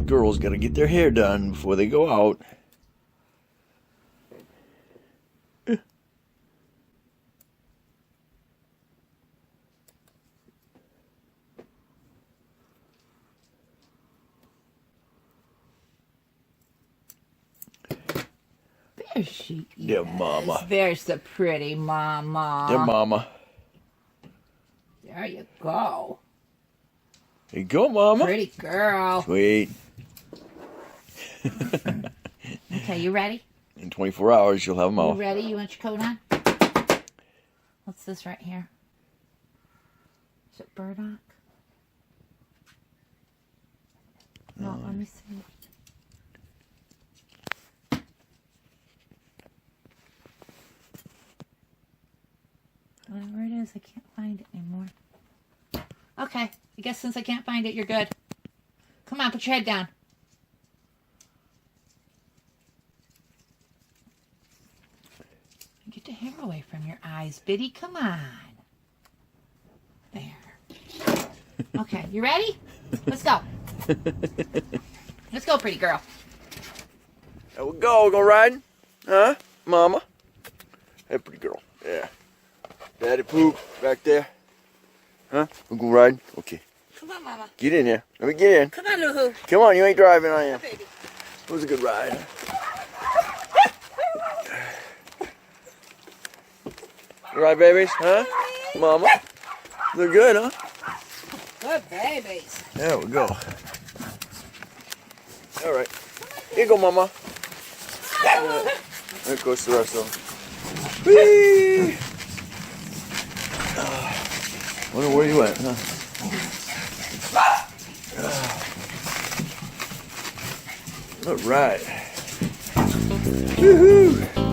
girls gotta get their hair done before they go out. There she is. Yeah, mama. There's the pretty mama. Yeah, mama. There you go. There you go, mama. Pretty girl. Sweet. Okay, you ready? In 24 hours, you'll have them You all. ready? You want your coat on? What's this right here? Is it burdock? No, let me see. Whatever it is, I can't find it anymore. Okay, I guess since I can't find it, you're good. Come on, put your head down. Get the hair away from your eyes, Biddy. Come on. There. Okay, you ready? Let's go. Let's go, pretty girl. There we go. Go riding? Huh? Mama? Hey, pretty girl. Yeah. Daddy poop back there. Huh? We'll go riding? Okay. Come on, Mama. Get in here. Let me get in. Come on, Lulu. Come on, you ain't driving, are you? Baby. It was a good ride. All right, babies? Huh? Mama? They're good, huh? Good babies. There we go. All right. Here you go, Mama. There goes the rest of them. Whee! Wonder where you went, huh? All right. Woohoo!